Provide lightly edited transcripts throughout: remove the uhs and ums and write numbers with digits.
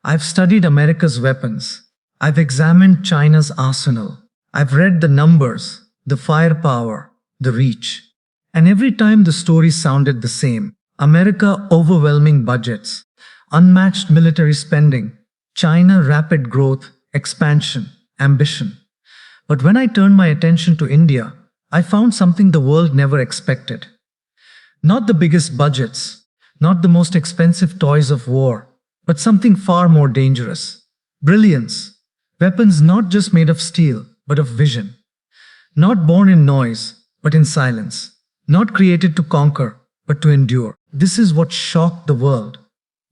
I've studied America's weapons. I've examined China's arsenal. I've read the numbers, the firepower, the reach. And every time the story sounded the same. America overwhelming budgets, unmatched military spending, China rapid growth, expansion, ambition. But when I turned my attention to India, I found something the world never expected. Not the biggest budgets, not the most expensive toys of war, but something far more dangerous. Brilliance. Weapons not just made of steel, but of vision. Not born in noise, but in silence. Not created to conquer, but to endure. This is what shocked the world.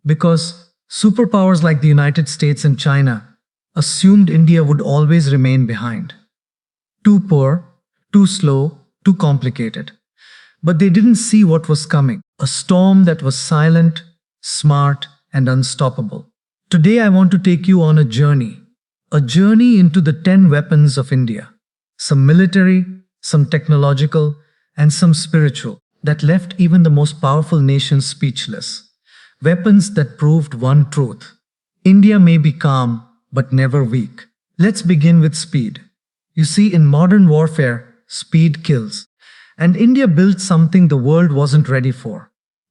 Because superpowers like the United States and China assumed India would always remain behind. Too poor, too slow, too complicated. But they didn't see what was coming. A storm that was silent, smart, and unstoppable. Today I want to take you on a journey into the 10 weapons of India. Some military, some technological, and some spiritual, that left even the most powerful nations speechless. Weapons that proved one truth. India may be calm, but never weak. Let's begin with speed. You see, in modern warfare, speed kills. And India built something the world wasn't ready for.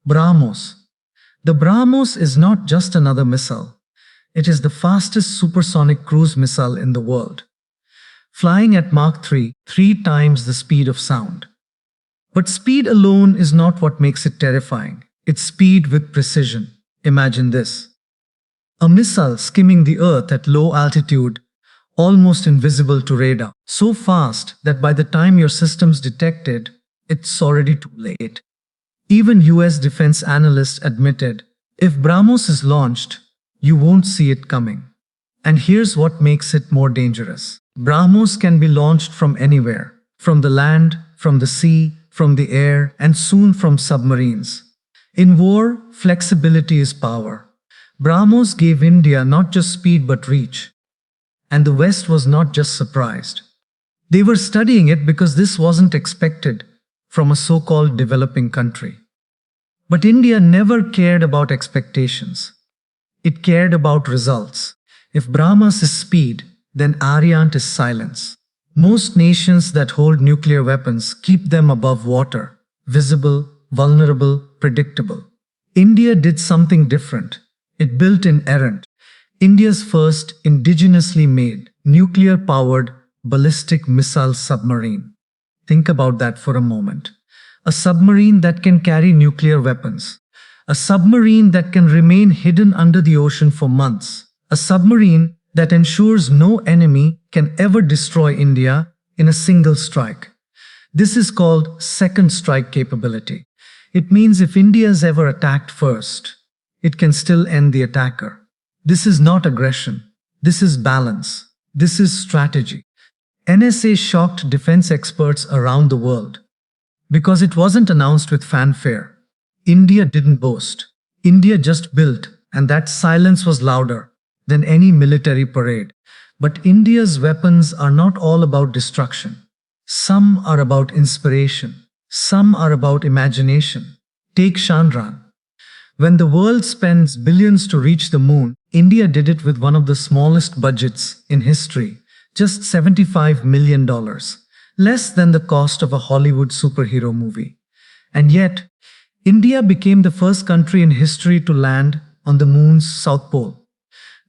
BrahMos. The BrahMos is not just another missile. It is the fastest supersonic cruise missile in the world. Flying at Mach 3 times the speed of sound. But speed alone is not what makes it terrifying. It's speed with precision. Imagine this. A missile skimming the earth at low altitude, almost invisible to radar. So fast that by the time your systems detect it, it's already too late. Even US defense analysts admitted, if BrahMos is launched, you won't see it coming. And here's what makes it more dangerous. BrahMos can be launched from anywhere. From the land, from the sea, from the air, and soon from submarines. In war, flexibility is power. BrahMos gave India not just speed but reach. And the West was not just surprised. They were studying it because this wasn't expected from a so-called developing country. But India never cared about expectations. It cared about results. If BrahMos is speed, then Aryant is silence. Most nations that hold nuclear weapons keep them above water, visible, vulnerable, predictable. India did something different. It built in errant. India's first indigenously made, nuclear-powered, ballistic missile submarine. Think about that for a moment. A submarine that can carry nuclear weapons. A submarine that can remain hidden under the ocean for months. A submarine that ensures no enemy can ever destroy India in a single strike. This is called second strike capability. It means if India is ever attacked first, it can still end the attacker. This is not aggression. This is balance. This is strategy. NSA shocked defense experts around the world. Because it wasn't announced with fanfare. India didn't boast. India just built, and that silence was louder than any military parade. But India's weapons are not all about destruction. Some are about inspiration. Some are about imagination. Take Chandrayaan. When the world spends billions to reach the moon, India did it with one of the smallest budgets in history, just $75 million, less than the cost of a Hollywood superhero movie. And yet, India became the first country in history to land on the moon's south pole.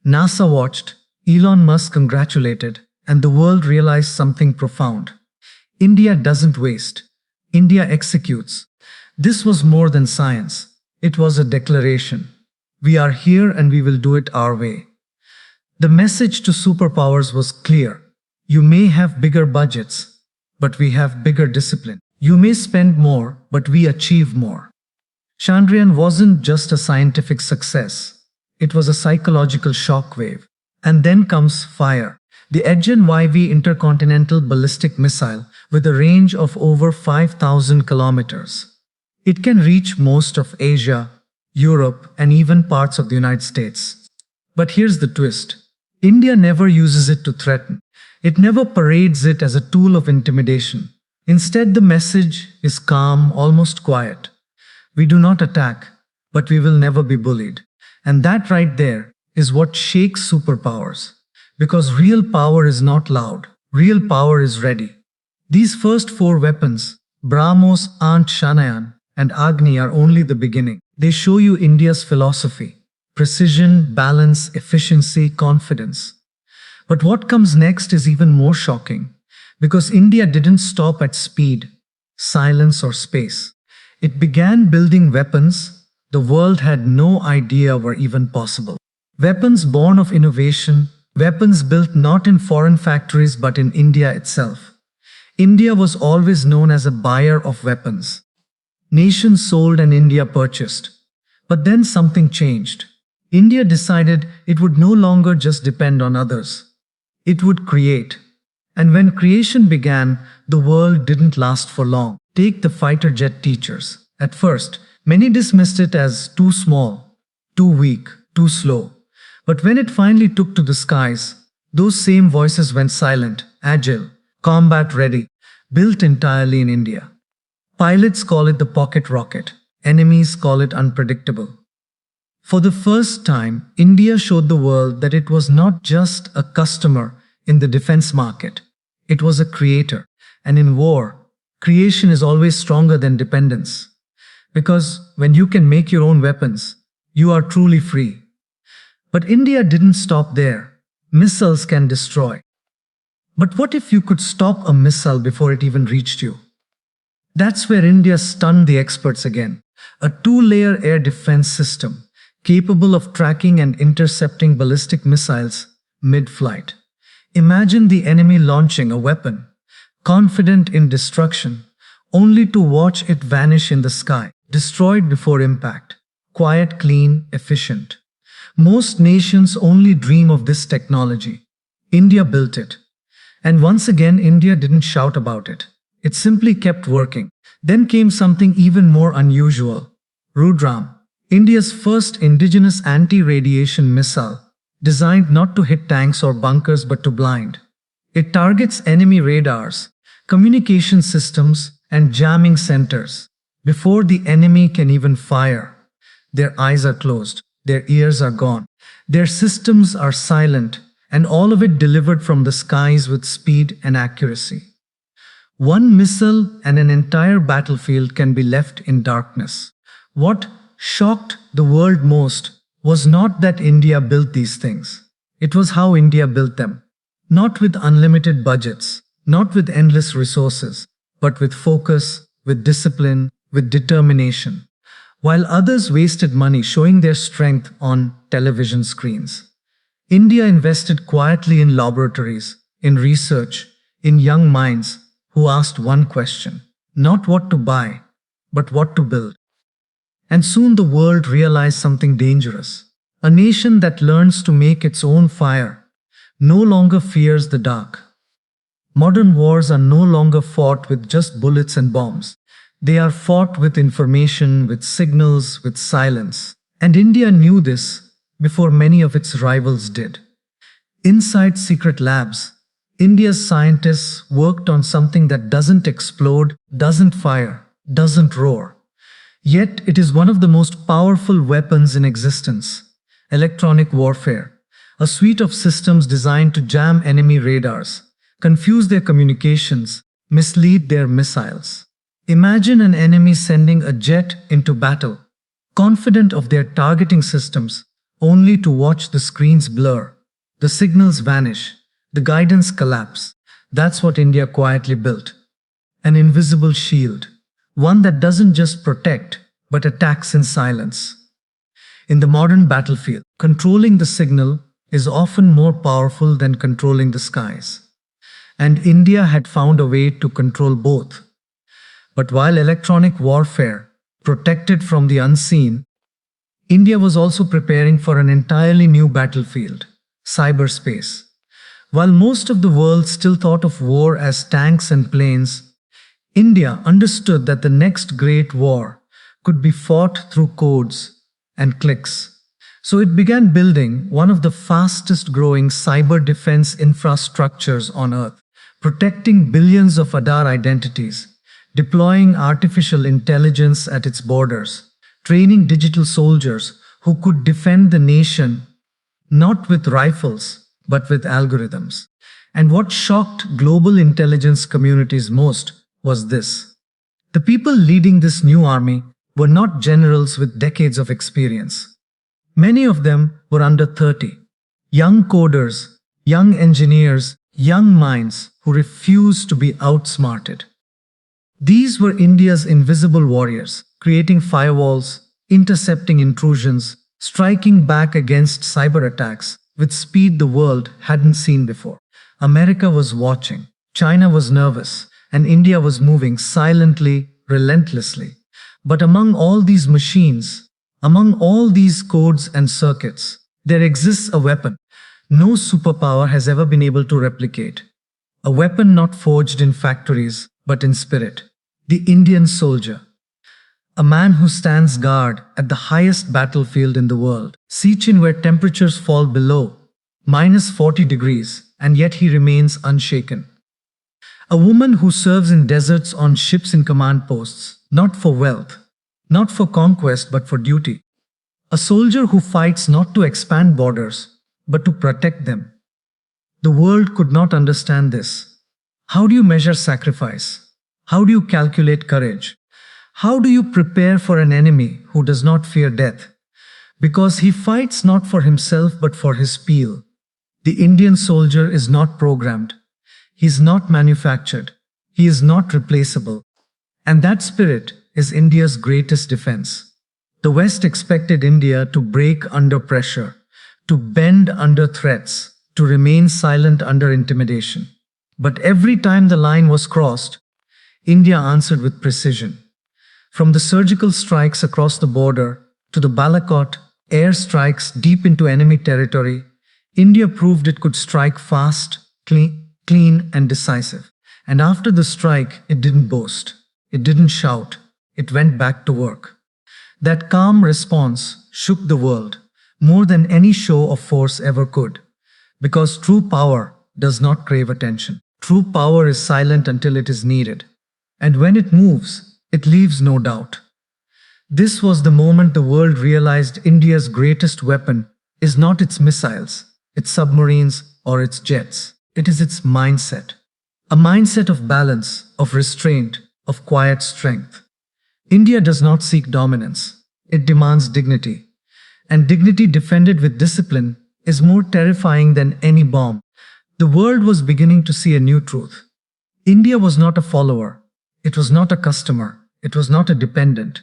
NASA watched, Elon Musk congratulated, and the world realized something profound. India doesn't waste. India executes. This was more than science. It was a declaration. We are here and we will do it our way. The message to superpowers was clear. You may have bigger budgets, but we have bigger discipline. You may spend more, but we achieve more. Chandrayaan wasn't just a scientific success. It was a psychological shockwave. And then comes fire. The HN-YV intercontinental ballistic missile with a range of over 5,000 kilometers. It can reach most of Asia, Europe, and even parts of the United States. But here's the twist. India never uses it to threaten. It never parades it as a tool of intimidation. Instead, the message is calm, almost quiet. We do not attack, but we will never be bullied. And that right there is what shakes superpowers. Because real power is not loud, real power is ready. These first four weapons, BrahMos, Ant Shanayan, and Agni, are only the beginning. They show you India's philosophy: precision, balance, efficiency, confidence. But what comes next is even more shocking, because India didn't stop at speed, silence, or space. It began building weapons the world had no idea were even possible. Weapons born of innovation, weapons built not in foreign factories but in India itself. India was always known as a buyer of weapons. Nations sold and India purchased. But then something changed. India decided it would no longer just depend on others. It would create. And when creation began, the world didn't last for long. Take the fighter jet teachers. At first, many dismissed it as too small, too weak, too slow. But when it finally took to the skies, those same voices went silent, agile, combat ready, built entirely in India. Pilots call it the pocket rocket. Enemies call it unpredictable. For the first time, India showed the world that it was not just a customer in the defense market. It was a creator. And in war, creation is always stronger than dependence. Because when you can make your own weapons, you are truly free. But India didn't stop there. Missiles can destroy. But what if you could stop a missile before it even reached you? That's where India stunned the experts again. A two-layer air defense system, capable of tracking and intercepting ballistic missiles mid-flight. Imagine the enemy launching a weapon, confident in destruction, only to watch it vanish in the sky, destroyed before impact. Quiet, clean, efficient. Most nations only dream of this technology. India built it. And once again, India didn't shout about it. It simply kept working. Then came something even more unusual. Rudram, India's first indigenous anti-radiation missile, designed not to hit tanks or bunkers but to blind. It targets enemy radars, communication systems, and jamming centers. Before the enemy can even fire, their eyes are closed, their ears are gone, their systems are silent, and all of it delivered from the skies with speed and accuracy. One missile and an entire battlefield can be left in darkness. What shocked the world most was not that India built these things. It was how India built them. Not with unlimited budgets, not with endless resources, but with focus, with discipline, with determination. While others wasted money showing their strength on television screens, India invested quietly in laboratories, in research, in young minds who asked one question: not what to buy, but what to build. And soon the world realized something dangerous. A nation that learns to make its own fire no longer fears the dark. Modern wars are no longer fought with just bullets and bombs. They are fought with information, with signals, with silence. And India knew this before many of its rivals did. Inside secret labs, India's scientists worked on something that doesn't explode, doesn't fire, doesn't roar. Yet it is one of the most powerful weapons in existence: electronic warfare, a suite of systems designed to jam enemy radars, confuse their communications, mislead their missiles. Imagine an enemy sending a jet into battle, confident of their targeting systems, only to watch the screens blur, the signals vanish, the guidance collapse. That's what India quietly built. An invisible shield. One that doesn't just protect, but attacks in silence. In the modern battlefield, controlling the signal is often more powerful than controlling the skies. And India had found a way to control both. But while electronic warfare protected from the unseen, India was also preparing for an entirely new battlefield: cyberspace. While most of the world still thought of war as tanks and planes, India understood that the next great war could be fought through codes and clicks. So it began building one of the fastest growing cyber defense infrastructures on Earth, protecting billions of Aadhaar identities, deploying artificial intelligence at its borders, training digital soldiers who could defend the nation not with rifles, but with algorithms. And what shocked global intelligence communities most was this. The people leading this new army were not generals with decades of experience. Many of them were under 30, young coders, young engineers, young minds who refused to be outsmarted. These were India's invisible warriors, creating firewalls, intercepting intrusions, striking back against cyber attacks with speed the world hadn't seen before. America was watching, China was nervous, and India was moving silently, relentlessly. But among all these machines, among all these codes and circuits, there exists a weapon no superpower has ever been able to replicate. A weapon not forged in factories, but in spirit. The Indian soldier. A man who stands guard at the highest battlefield in the world, Sichin, where temperatures fall below -40 degrees, and yet he remains unshaken. A woman who serves in deserts on ships in command posts, not for wealth, not for conquest, but for duty. A soldier who fights not to expand borders, but to protect them. The world could not understand this. How do you measure sacrifice? How do you calculate courage? How do you prepare for an enemy who does not fear death? Because he fights not for himself but for his people. The Indian soldier is not programmed. He is not manufactured. He is not replaceable. And that spirit is India's greatest defense. The West expected India to break under pressure, to bend under threats, to remain silent under intimidation. But every time the line was crossed, India answered with precision. From the surgical strikes across the border to the Balakot air strikes deep into enemy territory, India proved it could strike fast, clean and decisive. And after the strike, it didn't boast. It didn't shout. It went back to work. That calm response shook the world more than any show of force ever could. Because true power does not crave attention. True power is silent until it is needed. And when it moves, it leaves no doubt. This was the moment the world realized India's greatest weapon is not its missiles, its submarines, or its jets. It is its mindset. A mindset of balance, of restraint, of quiet strength. India does not seek dominance. It demands dignity. And dignity defended with discipline is more terrifying than any bomb. The world was beginning to see a new truth. India was not a follower. It was not a customer. It was not a dependent.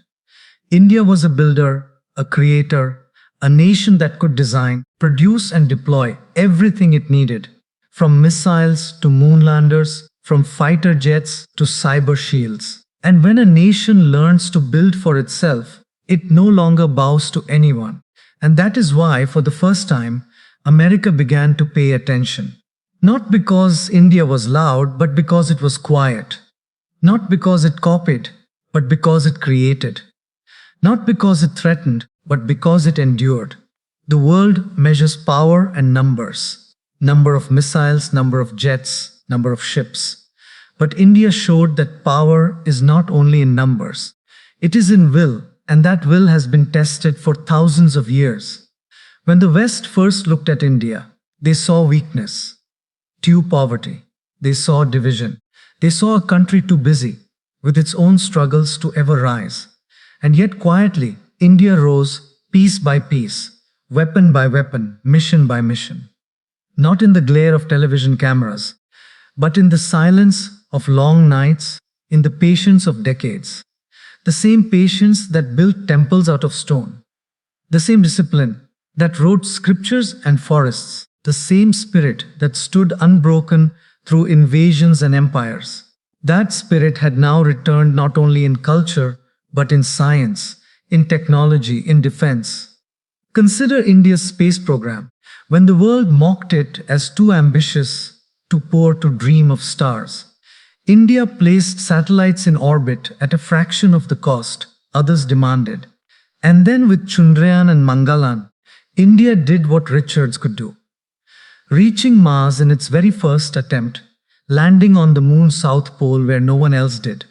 India was a builder, a creator, a nation that could design, produce and deploy everything it needed. From missiles to moonlanders, from fighter jets to cyber shields. And when a nation learns to build for itself, it no longer bows to anyone. And that is why, for the first time, America began to pay attention. Not because India was loud, but because it was quiet. Not because it copied, but because it created. Not because it threatened, but because it endured. The world measures power and numbers. Number of missiles, number of jets, number of ships. But India showed that power is not only in numbers. It is in will. And that will has been tested for thousands of years. When the West first looked at India, they saw weakness, due poverty. They saw division. They saw a country too busy, with its own struggles to ever rise. And yet quietly, India rose piece by piece, weapon by weapon, mission by mission. Not in the glare of television cameras, but in the silence of long nights, in the patience of decades. The same patience that built temples out of stone. The same discipline that wrote scriptures and forests. The same spirit that stood unbroken through invasions and empires. That spirit had now returned not only in culture, but in science, in technology, in defense. Consider India's space program. When the world mocked it as too ambitious, too poor to dream of stars, India placed satellites in orbit at a fraction of the cost others demanded. And then with Chandrayaan and Mangalan, India did what Richards could do. Reaching Mars in its very first attempt, landing on the moon's south pole where no one else did.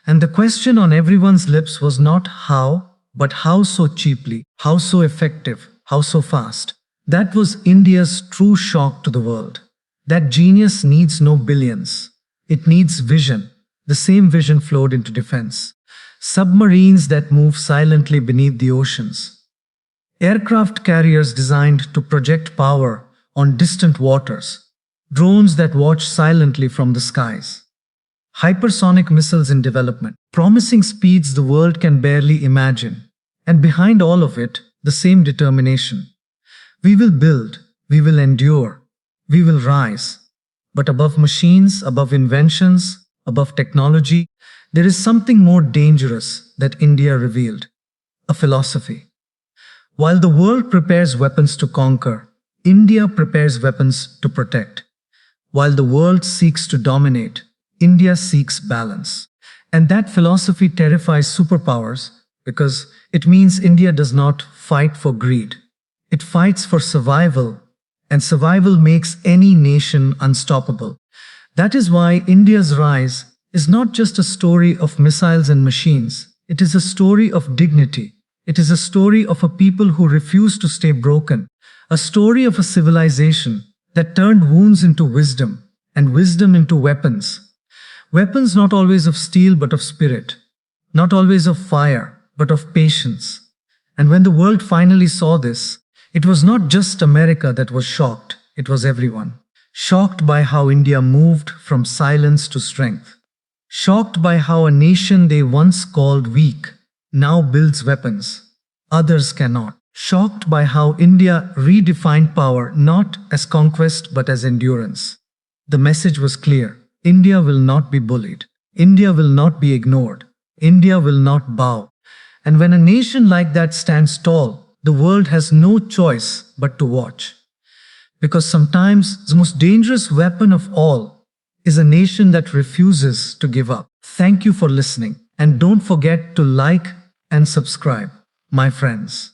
And the question on everyone's lips was not how, but how so cheaply, how so effective, how so fast. That was India's true shock to the world. That genius needs no billions. It needs vision. The same vision flowed into defense. Submarines that move silently beneath the oceans. Aircraft carriers designed to project power on distant waters. Drones that watch silently from the skies. Hypersonic missiles in development, promising speeds the world can barely imagine. And behind all of it, the same determination. We will build, we will endure, we will rise. But above machines, above inventions, above technology, there is something more dangerous that India revealed. A philosophy. While the world prepares weapons to conquer, India prepares weapons to protect. While the world seeks to dominate, India seeks balance. And that philosophy terrifies superpowers because it means India does not fight for greed. It fights for survival, and survival makes any nation unstoppable. That is why India's rise is not just a story of missiles and machines. It is a story of dignity. It is a story of a people who refuse to stay broken. A story of a civilization that turned wounds into wisdom and wisdom into weapons. Weapons not always of steel but of spirit. Not always of fire but of patience. And when the world finally saw this, it was not just America that was shocked, it was everyone. Shocked by how India moved from silence to strength. Shocked by how a nation they once called weak now builds weapons others cannot. Shocked by how India redefined power not as conquest but as endurance. The message was clear. India will not be bullied. India will not be ignored. India will not bow. And when a nation like that stands tall, the world has no choice but to watch. Because sometimes the most dangerous weapon of all is a nation that refuses to give up. Thank you for listening. And don't forget to like and subscribe, my friends.